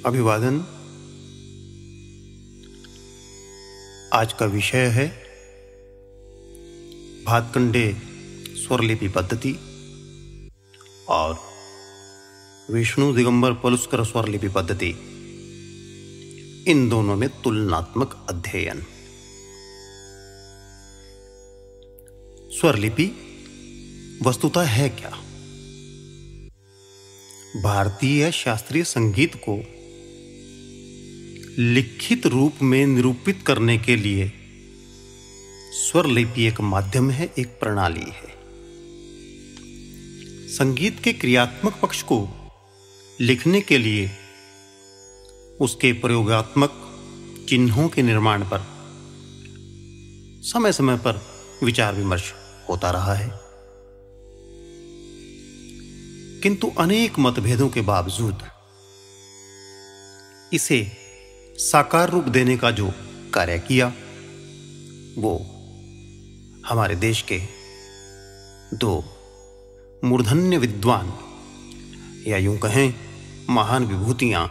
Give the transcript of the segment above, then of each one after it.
अभिवादन। आज का विषय है भातखंडे स्वरलिपि पद्धति और विष्णु दिगंबर पलुस्कर स्वरलिपि पद्धति, इन दोनों में तुलनात्मक अध्ययन। स्वरलिपि वस्तुतः है क्या? भारतीय शास्त्रीय संगीत को लिखित रूप में निरूपित करने के लिए स्वरलिपि एक माध्यम है, एक प्रणाली है। संगीत के क्रियात्मक पक्ष को लिखने के लिए उसके प्रयोगात्मक चिन्हों के निर्माण पर समय समय पर विचार विमर्श होता रहा है, किंतु अनेक मतभेदों के बावजूद इसे साकार रूप देने का जो कार्य किया वो हमारे देश के दो मूर्धन्य विद्वान, या यूं कहें महान विभूतियां,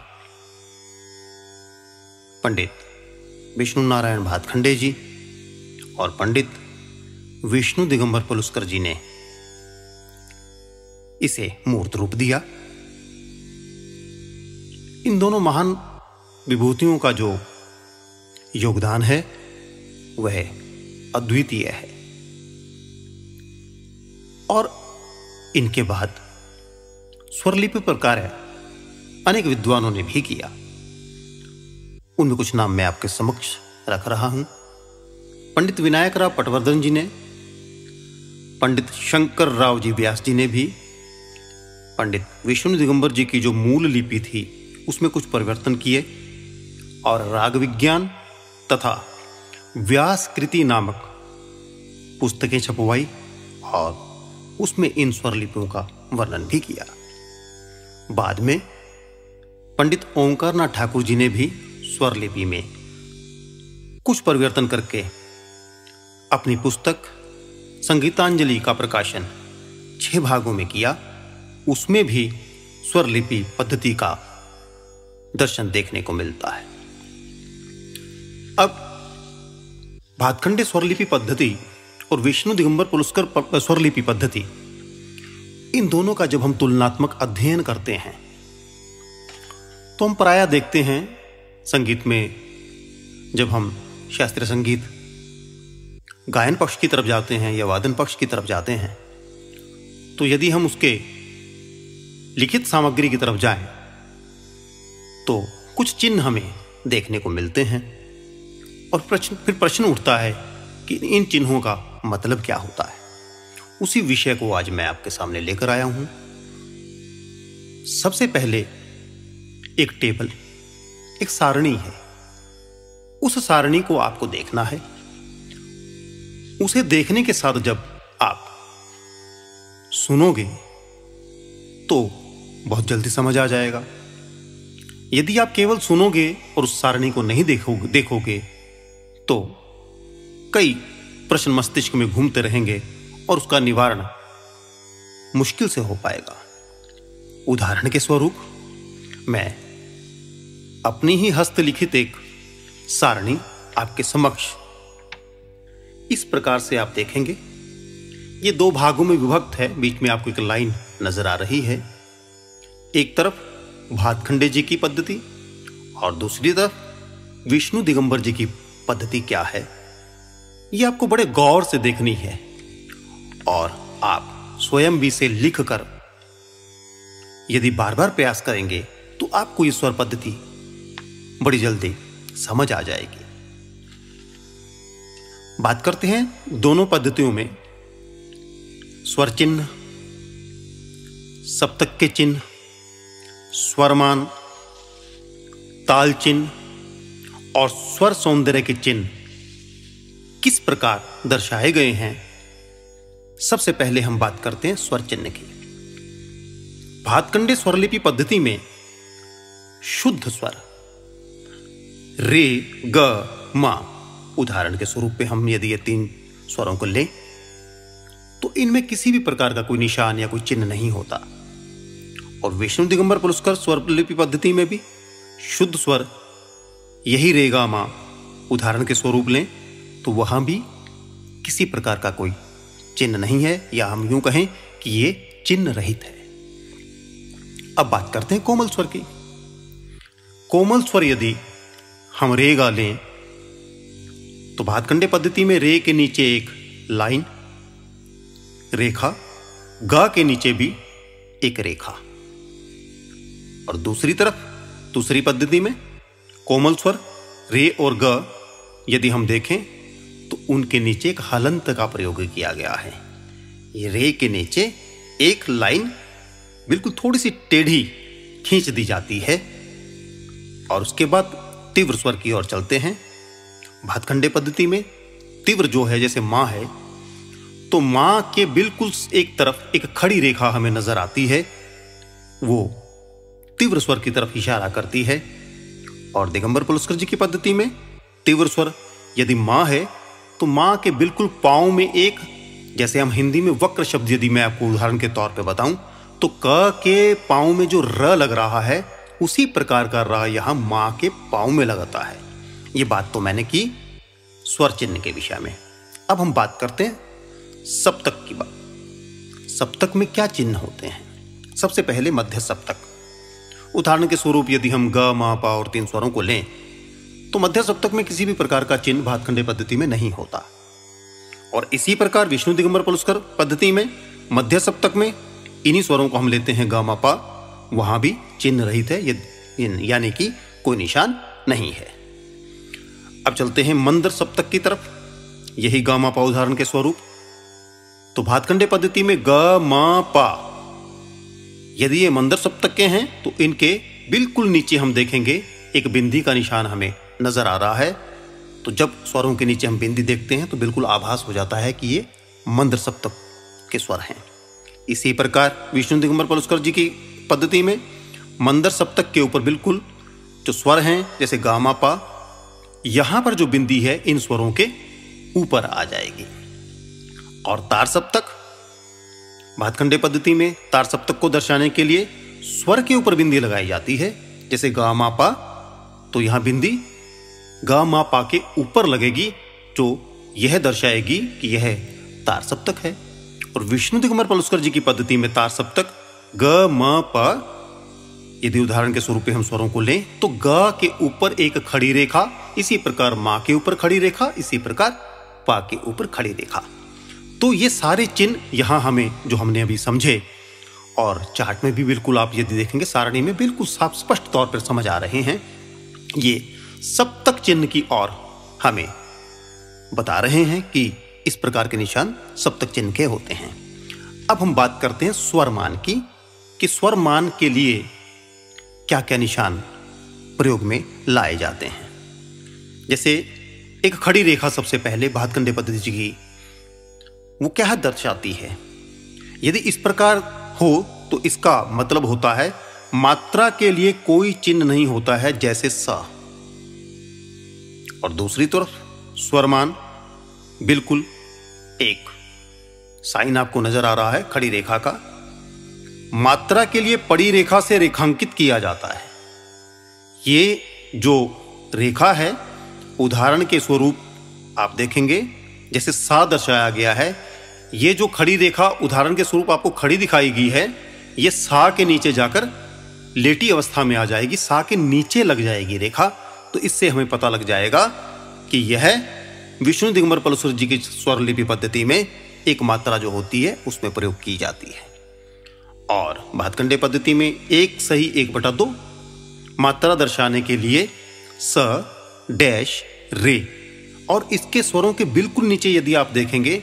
पंडित विष्णु नारायण भातखंडे जी और पंडित विष्णु दिगंबर पलुस्कर जी ने इसे मूर्त रूप दिया। इन दोनों महान विभूतियों का जो योगदान है वह अद्वितीय है, और इनके बाद स्वरलिपि पर कार्य अनेक विद्वानों ने भी किया। उनमें कुछ नाम मैं आपके समक्ष रख रहा हूं। पंडित विनायक राव पटवर्धन जी ने, पंडित शंकर राव जी व्यास जी ने भी पंडित विष्णु दिगंबर जी की जो मूल लिपि थी उसमें कुछ परिवर्तन किए और राग विज्ञान तथा व्यास कृति नामक पुस्तकें छपवाई और उसमें इन स्वरलिपियों का वर्णन भी किया। बाद में पंडित ओंकारनाथ ठाकुर जी ने भी स्वरलिपि में कुछ परिवर्तन करके अपनी पुस्तक संगीतांजलि का प्रकाशन 6 भागों में किया। उसमें भी स्वरलिपि पद्धति का दर्शन देखने को मिलता है। अब भातखंडे स्वरलिपि पद्धति और विष्णु दिगंबर पलुस्कर स्वरलिपि पद्धति, इन दोनों का जब हम तुलनात्मक अध्ययन करते हैं तो हम प्रायः देखते हैं संगीत में, जब हम शास्त्रीय संगीत गायन पक्ष की तरफ जाते हैं या वादन पक्ष की तरफ जाते हैं, तो यदि हम उसके लिखित सामग्री की तरफ जाएं तो कुछ चिन्ह हमें देखने को मिलते हैं, और फिर प्रश्न उठता है कि इन चिन्हों का मतलब क्या होता है। उसी विषय को आज मैं आपके सामने लेकर आया हूं। सबसे पहले एक टेबल, एक सारणी है। उस सारणी को आपको देखना है। उसे देखने के साथ जब आप सुनोगे तो बहुत जल्दी समझ आ जाएगा। यदि आप केवल सुनोगे और उस सारणी को नहीं देखोगे तो कई प्रश्न मस्तिष्क में घूमते रहेंगे और उसका निवारण मुश्किल से हो पाएगा। उदाहरण के स्वरूप मैं अपनी ही हस्तलिखित एक सारणी आपके समक्ष इस प्रकार से आप देखेंगे। ये 2 भागों में विभक्त है। बीच में आपको एक लाइन नजर आ रही है। एक तरफ भातखंडे जी की पद्धति और दूसरी तरफ विष्णु दिगंबर जी की पद्धति क्या है, ये आपको बड़े गौर से देखनी है, और आप स्वयं भी इसे लिखकर यदि बार बार प्रयास करेंगे तो आपको ये स्वर पद्धति बड़ी जल्दी समझ आ जाएगी। बात करते हैं दोनों पद्धतियों में स्वर चिन्ह, सप्तक के चिन्ह, स्वरमान, ताल चिन्ह और स्वर सौंदर्य के चिन्ह किस प्रकार दर्शाए गए हैं। सबसे पहले हम बात करते हैं स्वर चिन्ह की। भातखंडे स्वरलिपि पद्धति में शुद्ध स्वर रे, ग, मा, उदाहरण के स्वरूप पे हम यदि ये 3 स्वरों को लें तो इनमें किसी भी प्रकार का कोई निशान या कोई चिन्ह नहीं होता। और विष्णु दिगंबर पलुस्कर स्वरलिपि पद्धति में भी शुद्ध स्वर यही रे गा मा उदाहरण के स्वरूप लें तो वहां भी किसी प्रकार का कोई चिन्ह नहीं है, या हम यूं कहें कि ये चिन्ह रहित है। अब बात करते हैं कोमल स्वर की। कोमल स्वर यदि हम रे गा लें तो भातखंडे पद्धति में रे के नीचे एक लाइन रेखा, गा के नीचे भी एक रेखा, और दूसरी तरफ दूसरी पद्धति में कोमल स्वर रे और ग यदि हम देखें तो उनके नीचे एक हलंत का प्रयोग किया गया है। ये रे के नीचे एक लाइन बिल्कुल थोड़ी सी टेढ़ी खींच दी जाती है, और उसके बाद तीव्र स्वर की ओर चलते हैं। भातखंडे पद्धति में तीव्र जो है, जैसे मां है, तो मां के बिल्कुल एक तरफ एक खड़ी रेखा हमें नजर आती है, वो तीव्र स्वर की तरफ इशारा करती है। और दिगंबर पलुस्कर जी की पद्धति में तीव्र स्वर यदि मां है तो मां के बिल्कुल पांव में एक, जैसे हम हिंदी में वक्र शब्द यदि मैं आपको उदाहरण के तौर पे बताऊं तो क के पांव में जो र लग रहा है उसी प्रकार का र यहां मां के पांव में लगता है। ये बात तो मैंने की स्वर चिन्ह के विषय में। अब हम बात करते हैं सप्तक की बात। सप्तक में क्या चिन्ह होते हैं? सबसे पहले मध्य सप्तक। उदाहरण के स्वरूप यदि हम ग मा पा और 3 स्वरों को लें तो मध्य सप्तक में किसी भी प्रकार का चिन्ह भातखंडे पद्धति में नहीं होता, और इसी प्रकार विष्णु दिगंबर पलुस्कर पद्धति में मध्य सप्तक में इन्हीं स्वरों को हम लेते हैं ग मा पा, वहां भी चिन्ह रहित है, यानी कि कोई निशान नहीं है। अब चलते हैं मंद्र सप्तक की तरफ, यही ग मा पा उदाहरण के स्वरूप। तो भातखंडे पद्धति में ग मा पा यदि ये मंद्र सप्तक के हैं तो इनके बिल्कुल नीचे हम देखेंगे एक बिंदी का निशान हमें नजर आ रहा है। तो जब स्वरों के नीचे हम बिंदी देखते हैं तो बिल्कुल आभास हो जाता है कि ये मंद्र सप्तक के स्वर हैं। इसी प्रकार विष्णु दिगंबर पलुस्कर जी की पद्धति में मंद्र सप्तक के ऊपर बिल्कुल जो स्वर हैं, जैसे गा मा पा, यहां पर जो बिंदी है इन स्वरों के ऊपर आ जाएगी। और तार सप्तक, भातखंडे पद्धति में तार सप्तक को दर्शाने के लिए स्वर के ऊपर बिंदी लगाई जाती है, जैसे गा मा पा, तो यहां बिंदी गा मा पा के ऊपर लगेगी, जो यह दर्शाएगी कि यह तार सप्तक है। और विष्णु दिगंबर पलुस्कर जी की पद्धति में तार सप्तक ग म प, यदि उदाहरण के स्वरूप हम स्वरों को लें तो ग के ऊपर एक खड़ी रेखा, इसी प्रकार मां के ऊपर खड़ी रेखा, इसी प्रकार पा के ऊपर खड़ी रेखा। तो ये सारे चिन्ह यहां हमें जो हमने अभी समझे, और चार्ट में भी बिल्कुल आप यदि देखेंगे सारणी में बिल्कुल साफ स्पष्ट तौर पर समझ आ रहे हैं, ये सप्तक चिन्ह की ओर हमें बता रहे हैं कि इस प्रकार के निशान सप्तक चिन्ह के होते हैं। अब हम बात करते हैं स्वर मान की, कि स्वर मान के लिए क्या क्या निशान प्रयोग में लाए जाते हैं। जैसे एक खड़ी रेखा सबसे पहले भातखंडे पद्धति की वो क्या दर्शाती है? यदि इस प्रकार हो तो इसका मतलब होता है मात्रा के लिए कोई चिन्ह नहीं होता है, जैसे स। और दूसरी तरफ स्वरमान बिल्कुल एक साइन आपको नजर आ रहा है खड़ी रेखा का, मात्रा के लिए पड़ी रेखा से रेखांकित किया जाता है। ये जो रेखा है उदाहरण के स्वरूप आप देखेंगे जैसे सा दर्शाया गया है, ये जो खड़ी रेखा उदाहरण के स्वरूप आपको खड़ी दिखाई गई है, ये सा के नीचे जाकर लेटी अवस्था में आ जाएगी, सा के नीचे लग जाएगी रेखा। तो इससे हमें पता लग जाएगा कि यह विष्णु दिगंबर पलुस्कर जी की स्वरलिपि पद्धति में एक मात्रा जो होती है उसमें प्रयोग की जाती है। और भातखंडे पद्धति में 1/1/2 मात्रा दर्शाने के लिए स डैश रे, और इसके स्वरों के बिल्कुल नीचे यदि आप देखेंगे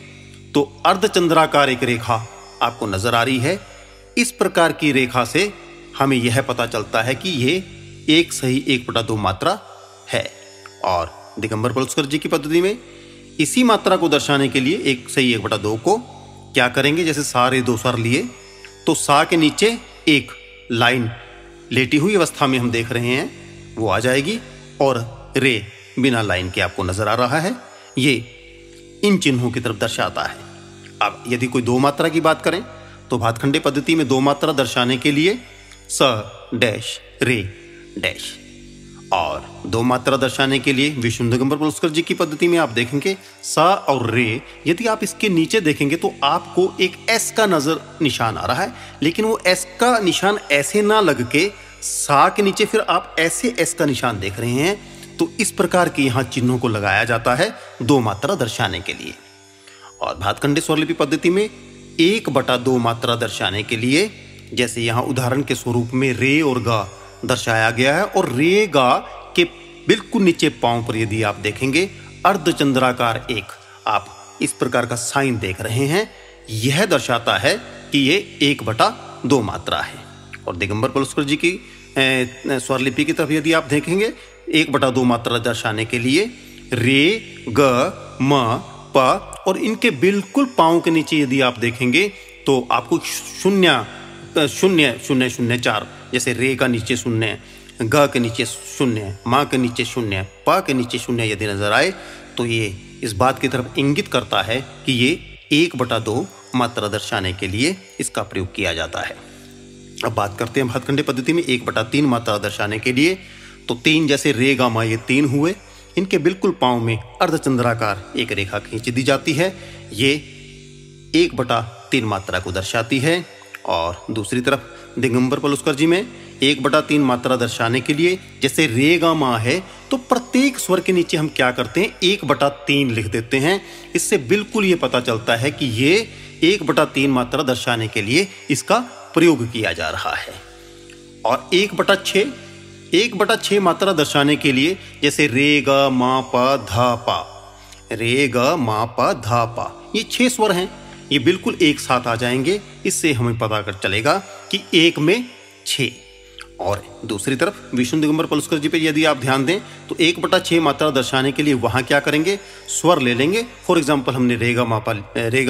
तो अर्धचंद्राकार एक रेखा आपको नजर आ रही है। इस प्रकार की रेखा से हमें यह पता चलता है कि ये 1/1/2 मात्रा है। और दिगंबर पलुस्कर जी की पद्धति में इसी मात्रा को दर्शाने के लिए 1/1/2 को क्या करेंगे, जैसे सारे 2 स्वर लिए तो सा के नीचे एक लाइन लेटी हुई अवस्था में हम देख रहे हैं वो आ जाएगी, और रे बिना लाइन के आपको नजर आ रहा है, ये इन चिन्हों की तरफ दर्शाता है। अब यदि कोई 2 मात्रा की बात करें तो भातखंडे पद्धति में 2 मात्रा दर्शाने के लिए स डैश रे डैश, और दो मात्रा दर्शाने के लिए विष्णु दिगंबर पलुस्कर जी की पद्धति में आप देखेंगे सा और रे, यदि आप इसके नीचे देखेंगे तो आपको एक एस का नजर निशान आ रहा है, लेकिन वो एस का निशान ऐसे ना लग के सा के नीचे फिर आप ऐसे एस का निशान देख रहे हैं। तो इस प्रकार के यहाँ चिन्हों को लगाया जाता है दो मात्रा दर्शाने के लिए। और भातखंडे स्वरलिपि पद्धति में 1/2 मात्रा दर्शाने के लिए, जैसे यहाँ उदाहरण के स्वरूप में रे और गा दर्शाया गया है, और रे गा के बिल्कुल नीचे पांव पर यदि आप देखेंगे अर्धचंद्राकार एक आप इस प्रकार का साइन देख रहे हैं, यह दर्शाता है कि ये 1/2 मात्रा है। और दिगंबर पलुस्कर जी की स्वरलिपि की तरफ यदि आप देखेंगे 1/2 मात्रा दर्शाने के लिए रे ग म प, और इनके बिल्कुल पांव के नीचे यदि आप देखेंगे तो आपको 0.00004, जैसे रे का नीचे 0, ग के नीचे 0, माँ के नीचे 0, प के नीचे 0 यदि नजर आए तो ये इस बात की तरफ इंगित करता है कि ये 1/2 मात्रा दर्शाने के लिए इसका प्रयोग किया जाता है। अब बात करते हैं भातखंडे पद्धति में 1/3 मात्रा दर्शाने के लिए। तो 3 जैसे रे गा मा ये 3 हुए, इनके बिल्कुल पांव में अर्धचंद्राकार एक रेखा खींच दी जाती है, ये 1/3 मात्रा को दर्शाती है। और दूसरी तरफ दिगंबर पलुस्कर जी में 1/3 मात्रा दर्शाने के लिए, जैसे रे गा मा है तो प्रत्येक स्वर के नीचे हम क्या करते हैं 1/3 लिख देते हैं। इससे बिल्कुल ये पता चलता है कि ये 1/3 मात्रा दर्शाने के लिए इसका प्रयोग किया जा रहा है। और 1/6 मात्रा दर्शाने के लिए, जैसे रे ग मा प धा पा, रे ग मा प धा पा, ये 6 स्वर हैं, ये बिल्कुल एक साथ आ जाएंगे। इससे हमें पता कर चलेगा कि 1 में 6। और दूसरी तरफ विष्णु दिगंबर पलुस्कर जी पे यदि आप ध्यान दें तो 1/6 मात्रा दर्शाने के लिए वहां क्या करेंगे, स्वर ले लेंगे। फॉर एग्जाम्पल हमने रेगा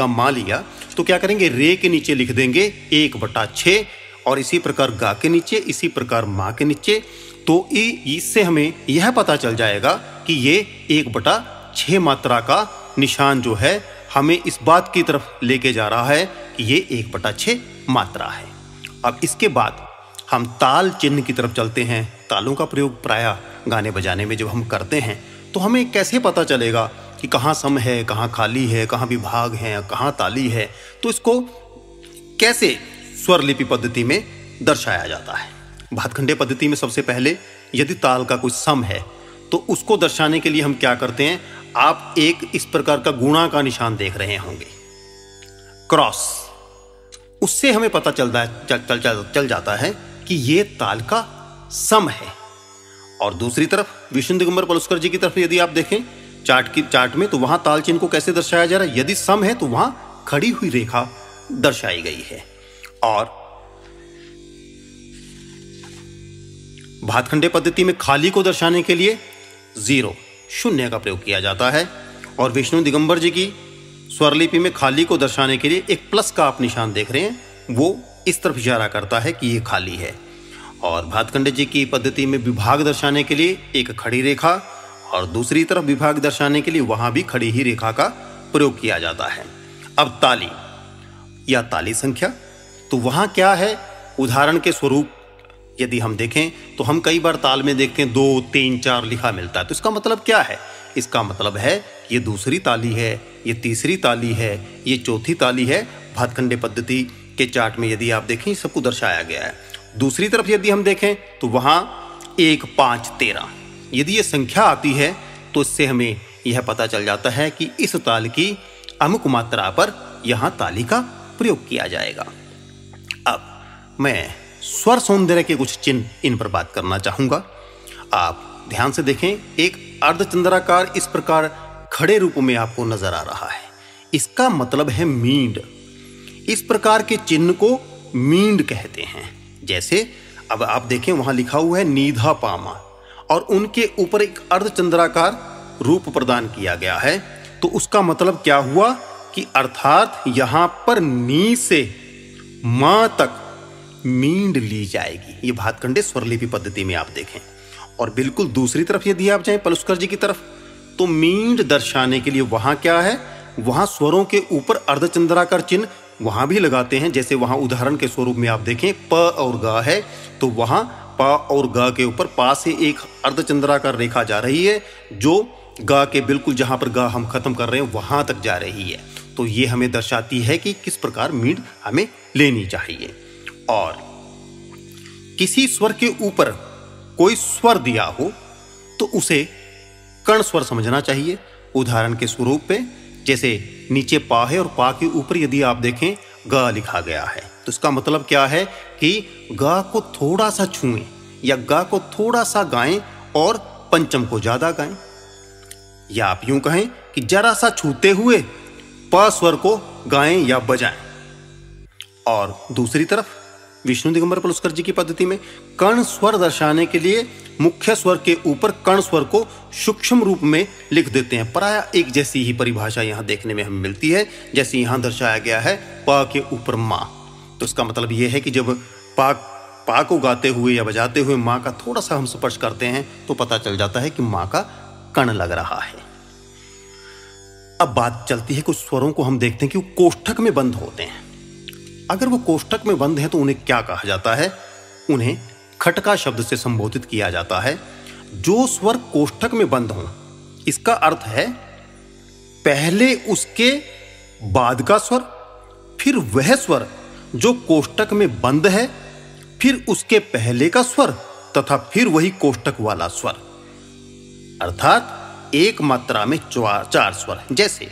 मा लिया तो क्या करेंगे, रे के नीचे लिख देंगे 1/6, और इसी प्रकार गा के नीचे, इसी प्रकार माँ के नीचे। तो इससे हमें यह पता चल जाएगा कि ये 1/6 मात्रा का निशान जो है हमें इस बात की तरफ लेके जा रहा है कि ये 1/6 मात्रा है। अब इसके बाद हम ताल चिन्ह की तरफ चलते हैं। तालों का प्रयोग प्रायः गाने बजाने में जब हम करते हैं तो हमें कैसे पता चलेगा कि कहाँ सम है, कहाँ खाली है, कहाँ विभाग है, कहाँ ताली है। तो इसको कैसे स्वरलिपि पद्धति में दर्शाया जाता है। भातखंडे पद्धति में सबसे पहले यदि ताल का कोई सम है तो उसको दर्शाने के लिए हम क्या करते हैं, आप एक इस प्रकार का गुणा का निशान देख रहे होंगे, क्रॉस। उससे हमें पता चल जाता है कि ये ताल का सम है। और दूसरी तरफ विष्णु दिगंबर पलुस्कर जी की तरफ यदि आप देखें चार्ट में, तो वहां ताल चिन्ह को कैसे दर्शाया जा रहा है, यदि सम है तो वहां खड़ी हुई रेखा दर्शाई गई है। और भातखंडे पद्धति में खाली को दर्शाने के लिए 0 का प्रयोग किया जाता है। और विष्णु दिगंबर जी की स्वरलिपि में खाली को दर्शाने के लिए एक प्लस का आप निशान देख रहे हैं, वो इस तरफ इशारा करता है कि ये खाली है। और भातखंडे जी की पद्धति में विभाग दर्शाने के लिए एक खड़ी रेखा, और दूसरी तरफ विभाग दर्शाने के लिए वहां भी खड़ी ही रेखा का प्रयोग किया जाता है। अब ताली या ताली संख्या, तो वहां क्या है, उदाहरण के स्वरूप यदि हम देखें तो हम कई बार ताल में देखते हैं 2, 3, 4 लिखा मिलता है। तो इसका मतलब क्या है, इसका मतलब है ये दूसरी ताली है, ये तीसरी ताली है, ये चौथी ताली है। भातखंडे पद्धति के चार्ट में यदि आप देखें सबको दर्शाया गया है। दूसरी तरफ यदि हम देखें तो वहां 1, 5, 13 यदि ये संख्या आती है तो इससे हमें यह पता चल जाता है कि इस ताल की अमुक मात्रा पर यहां ताली का प्रयोग किया जाएगा। अब मैं स्वर सौंदर्य के कुछ चिन्ह इन पर बात करना चाहूंगा। आप ध्यान से देखें, एक अर्धचंद्राकार इस प्रकार खड़े रूप में आपको नजर आ रहा है, इसका मतलब है मींड। इस प्रकार के चिन्ह को मींड कहते हैं। जैसे अब आप देखें वहां लिखा हुआ है नीधा पामा, और उनके ऊपर एक अर्धचंद्राकार रूप प्रदान किया गया है। तो उसका मतलब क्या हुआ कि अर्थात यहां पर नी से मां तक मींड ली जाएगी। ये भातखंडे स्वरलिपि पद्धति में आप देखें। और बिल्कुल दूसरी तरफ यदि आप जाएं पलुस्कर जी की तरफ, तो मींड दर्शाने के लिए वहां क्या है, वहां स्वरों के ऊपर अर्धचंद्राकार चिन्ह वहां भी लगाते हैं। जैसे वहां उदाहरण के स्वरूप में आप देखें प और गा है, तो वहां पा और गा के ऊपर पा से एक अर्धचंद्राकार रेखा जा रही है जो गा के बिल्कुल जहां पर गा हम खत्म कर रहे हैं वहां तक जा रही है। तो ये हमें दर्शाती है कि किस प्रकार मीड हमें लेनी चाहिए। और किसी स्वर के ऊपर कोई स्वर दिया हो तो उसे कर्ण स्वर समझना चाहिए। उदाहरण के स्वरूप पे जैसे नीचे पा है और पा के ऊपर यदि आप देखें गा लिखा गया है तो इसका मतलब क्या है कि गा को थोड़ा सा छुएं या गा को थोड़ा सा गाएं और पंचम को ज्यादा गाएं, या आप यूं कहें कि जरा सा छूते हुए प स्वर को गाएं या बजाएं। और दूसरी तरफ विष्णु दिगंबर पलुस्कर जी की पद्धति में कर्ण स्वर दर्शाने के लिए मुख्य स्वर के ऊपर कर्ण स्वर को सूक्ष्म रूप में लिख देते हैं। प्राय एक जैसी ही परिभाषा यहां देखने में हमें मिलती है जैसे यहां दर्शाया गया है पा के ऊपर मां। तो इसका मतलब यह है कि जब पा को गाते हुए या बजाते हुए मां का थोड़ा सा हम स्पर्श करते हैं तो पता चल जाता है कि मां का कर्ण लग रहा है। अब बात चलती है कुछ स्वरों को हम देखते हैं कि वो कोष्ठक में बंद होते हैं। अगर वो कोष्ठक में बंद है तो उन्हें क्या कहा जाता है? उन्हें खटका शब्द से संबोधित किया जाता है। जो स्वर कोष्ठक में बंद हो इसका अर्थ है पहले उसके बाद का स्वर, फिर वह स्वर जो कोष्ठक में बंद है, फिर उसके पहले का स्वर तथा फिर वही कोष्ठक वाला स्वर। अर्थात एक मात्रा में चार स्वर। जैसे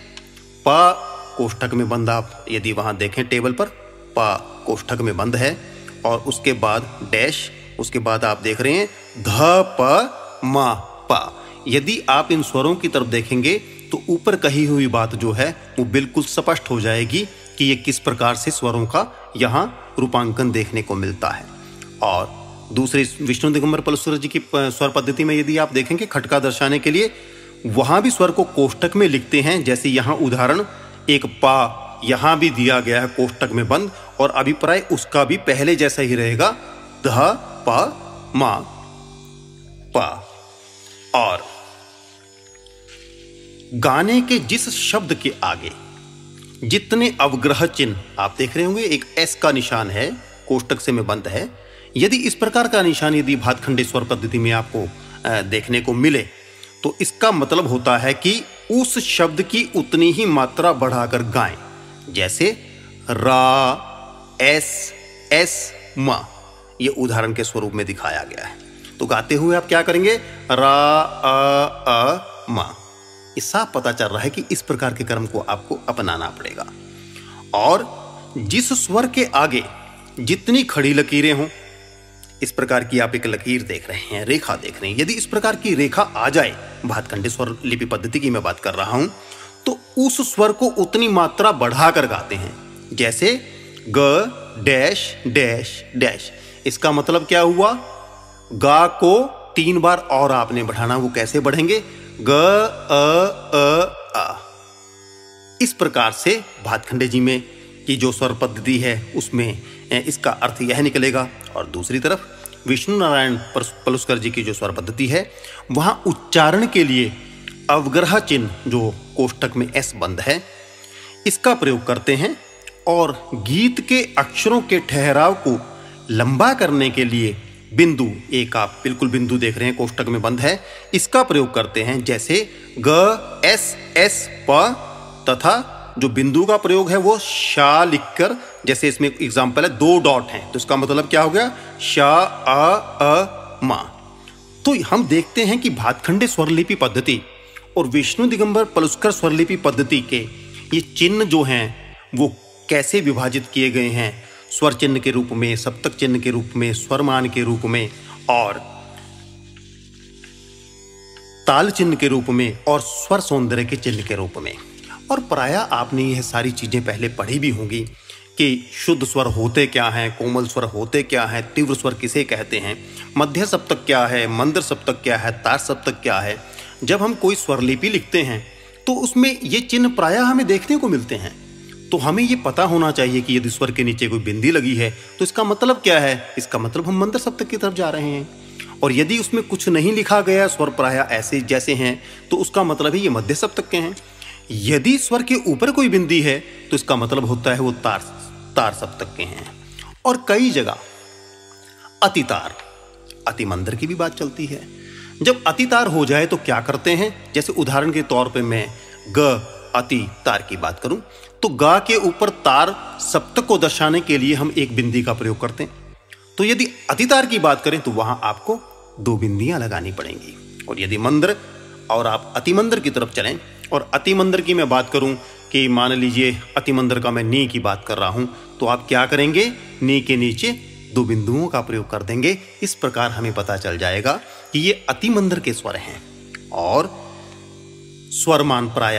पा कोष्ठक में बंद, आप यदि वहां देखें टेबल पर पा कोष्ठक में बंद है और उसके बाद डैश, उसके बाद आप देख रहे हैं ध प मा पा। यदि आप इन स्वरों की तरफ देखेंगे तो ऊपर कही हुई बात जो है वो बिल्कुल स्पष्ट हो जाएगी कि ये किस प्रकार से स्वरों का यहाँ रूपांकन देखने को मिलता है। और दूसरी विष्णु दिगंबर पलुस्कर जी की स्वर पद्धति में यदि आप देखेंगे खटका दर्शाने के लिए वहां भी स्वर को कोष्ठक में लिखते हैं। जैसे यहाँ उदाहरण एक पा यहां भी दिया गया है कोष्ठक में बंद और अभिप्राय उसका भी पहले जैसा ही रहेगा ध प मा पा। और गाने के जिस शब्द के आगे जितने अवग्रह चिन्ह आप देख रहे होंगे, एक एस का निशान है कोष्ठक से में बंद है। यदि इस प्रकार का निशान यदि भातखंडे स्वर पद्धति में आपको देखने को मिले तो इसका मतलब होता है कि उस शब्द की उतनी ही मात्रा बढ़ाकर गाएं। जैसे रा एस मा, ये उदाहरण के स्वरूप में दिखाया गया है। तो गाते हुए आप क्या करेंगे? रा अ मा। इस साफ पता चल रहा है कि इस प्रकार के क्रम को आपको अपनाना पड़ेगा। और जिस स्वर के आगे जितनी खड़ी लकीरें हों, इस प्रकार की आप एक लकीर देख रहे हैं, रेखा देख रहे हैं, यदि इस प्रकार की रेखा आ जाए, भातखंडे स्वर लिपि पद्धति की मैं बात कर रहा हूं, तो उस स्वर को उतनी मात्रा बढ़ाकर गाते हैं। जैसे ग डैश डैश डैश। इसका मतलब क्या हुआ? गा को 3 बार और आपने बढ़ाना। वो कैसे बढ़ेंगे? ग अ। इस प्रकार से भातखंडे जी में की जो स्वर पद्धति है उसमें इसका अर्थ यह निकलेगा। और दूसरी तरफ विष्णु नारायण पलुस्कर जी की जो स्वर पद्धति है वहां उच्चारण के लिए अवग्रह चिन्ह जो कोष्ठक में एस बंद है इसका प्रयोग करते हैं। और गीत के अक्षरों के ठहराव को लंबा करने के लिए बिंदु, एक आप बिल्कुल बिंदु देख रहे हैं कोष्ठक में बंद है, इसका प्रयोग करते हैं। जैसे ग एस प तथा जो बिंदु का प्रयोग है वो शा लिखकर, जैसे इसमें एग्जाम्पल है 2 डॉट हैं तो इसका मतलब क्या हो गया? शा अ मा। तो हम देखते हैं कि भातखंडे स्वरलिपि पद्धति और विष्णु दिगंबर पलुस्कर स्वरलिपि पद्धति के ये चिन्ह जो हैं वो कैसे विभाजित किए गए हैं, स्वर चिन्ह के रूप में, सप्तक चिन्ह के रूप में, स्वरमान के रूप में और ताल चिन्ह के रूप में और स्वर सौंदर्य के चिन्ह के रूप में। और प्राय आपने यह सारी चीजें पहले पढ़ी भी होंगी कि शुद्ध स्वर होते क्या हैं, कोमल स्वर होते क्या हैं, तीव्र स्वर किसे कहते हैं, मध्य सप्तक क्या है, मंद्र सप्तक क्या है, तार सप्तक क्या है। जब हम कोई स्वरलिपि लिखते हैं तो उसमें ये चिन्ह प्राय हमें देखने को मिलते हैं। तो हमें ये पता होना चाहिए कि यदि स्वर के नीचे कोई बिंदी लगी है तो इसका मतलब क्या है? इसका मतलब हम मंद्र सप्तक की तरफ जा रहे हैं। और यदि उसमें कुछ नहीं लिखा गया, स्वर प्राय ऐसे जैसे हैं, तो उसका मतलब है ये मध्य सप्तक के हैं। यदि स्वर के ऊपर कोई बिंदी है तो इसका मतलब होता है वो तार सप्तक के हैं। और कई जगह अतितार, अतिमंद्र की भी बात चलती है। जब अतितार हो जाए तो क्या करते हैं, जैसे उदाहरण के तौर पे मैं ग अति तार की बात करूं तो गा के ऊपर तार सप्तक को दर्शाने के लिए हम एक बिंदी का प्रयोग करते हैं। तो यदि अतितार की बात करें तो वहां आपको 2 बिंदियां लगानी पड़ेंगी। और यदि मंद्र और आप अतिमंद्र की तरफ चलें, और अतिमंद्र की मैं बात करूं कि मान लीजिए अतिमंद्र का मैं नी की बात कर रहा हूं, तो आप क्या करेंगे, नी के नीचे 2 बिंदुओं का प्रयोग कर देंगे। इस प्रकार हमें पता चल जाएगा कि ये अतिमंद्र के स्वर हैं। और स्वरमान प्राय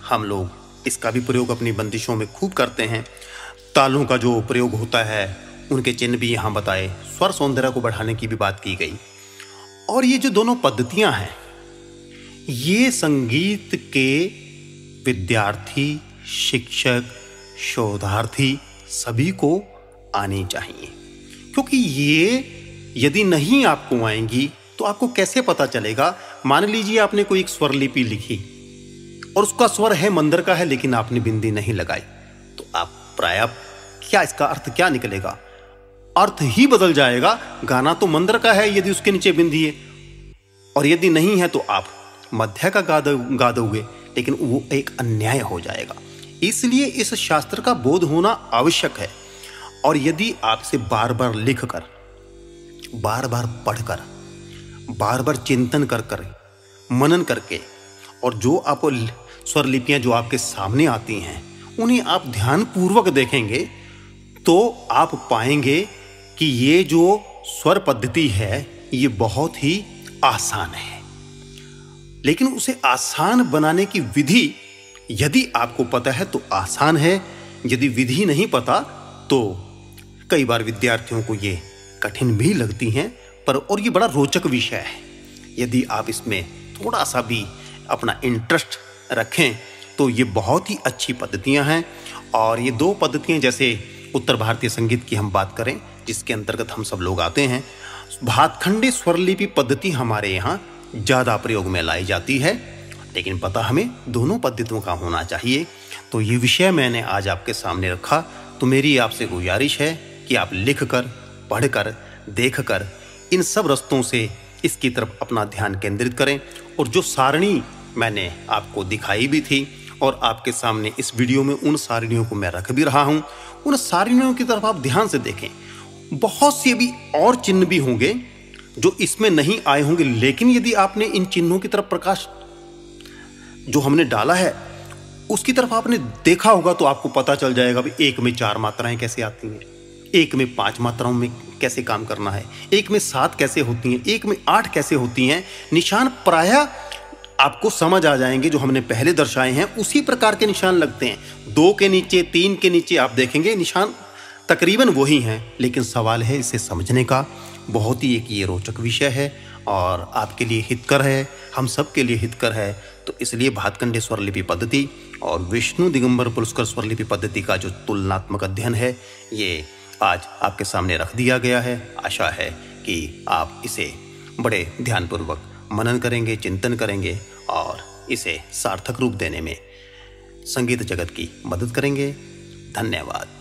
हम लोग इसका भी प्रयोग अपनी बंदिशों में खूब करते हैं। तालों का जो प्रयोग होता है उनके चिन्ह भी यहाँ बताए, स्वर सौंदर्य को बढ़ाने की भी बात की गई। और ये जो दोनों पद्धतियां हैं ये संगीत के विद्यार्थी, शिक्षक, शोधार्थी सभी को आनी चाहिए, क्योंकि ये यदि नहीं आपको आएंगी तो आपको कैसे पता चलेगा। मान लीजिए आपने कोई एक स्वर लिपि लिखी और उसका स्वर है मंद्र का है, लेकिन आपने बिंदी नहीं लगाई, तो आप प्राय क्या इसका अर्थ क्या निकलेगा, अर्थ ही बदल जाएगा। गाना तो मंद्र का है यदि उसके नीचे बिंदी है, और यदि नहीं है तो आप मध्य का गा दोगे, लेकिन वो एक अन्याय हो जाएगा। इसलिए इस शास्त्र का बोध होना आवश्यक है। और यदि आप इसे बार बार लिख कर, बार बार पढ़कर, बार बार चिंतन कर कर, मनन करके, और जो आप स्वर लिपियां जो आपके सामने आती हैं उन्हें आप ध्यान पूर्वक देखेंगे तो आप पाएंगे कि ये जो स्वर पद्धति है ये बहुत ही आसान है। लेकिन उसे आसान बनाने की विधि यदि आपको पता है तो आसान है, यदि विधि नहीं पता तो कई बार विद्यार्थियों को ये कठिन भी लगती हैं। पर और ये बड़ा रोचक विषय है, यदि आप इसमें थोड़ा सा भी अपना इंटरेस्ट रखें तो ये बहुत ही अच्छी पद्धतियां हैं। और ये 2 पद्धतियां, जैसे उत्तर भारतीय संगीत की हम बात करें जिसके अंतर्गत हम सब लोग आते हैं, भातखंडी स्वरलिपि पद्धति हमारे यहाँ ज़्यादा प्रयोग में लाई जाती है, लेकिन पता हमें दोनों पद्धतियों का होना चाहिए। तो ये विषय मैंने आज आपके सामने रखा। तो मेरी आपसे गुजारिश है कि आप लिख कर, पढ़ कर, देख कर इन सब रस्तों से इसकी तरफ अपना ध्यान केंद्रित करें। और जो सारणी मैंने आपको दिखाई भी थी और आपके सामने इस वीडियो में उन सारणियों को मैं रख भी रहा हूं, उन सारणियों की तरफ आप ध्यान से देखें। बहुत से भी और चिन्ह भी होंगे जो इसमें नहीं आए होंगे, लेकिन यदि आपने इन चिन्हों की तरफ प्रकाश जो हमने डाला है उसकी तरफ आपने देखा होगा तो आपको पता चल जाएगा भी 1 में 4 मात्राएं कैसे आती हैं, 1 में 5 मात्राओं में कैसे काम करना है, 1 में 7 कैसे होती हैं, 1 में 8 कैसे होती हैं। निशान प्राय आपको समझ आ जाएंगे, जो हमने पहले दर्शाए हैं उसी प्रकार के निशान लगते हैं। 2 के नीचे, 3 के नीचे आप देखेंगे निशान तकरीबन वही हैं, लेकिन सवाल है इसे समझने का। बहुत ही एक ये रोचक विषय है और आपके लिए हितकर है, हम सब के लिए हितकर है। तो इसलिए भातखंडी स्वरलिपि पद्धति और विष्णु दिगंबर पुरस्कार स्वरलिपि पद्धति का जो तुलनात्मक अध्ययन है ये आज आपके सामने रख दिया गया है। आशा है कि आप इसे बड़े ध्यानपूर्वक मनन करेंगे, चिंतन करेंगे और इसे सार्थक रूप देने में संगीत जगत की मदद करेंगे। धन्यवाद।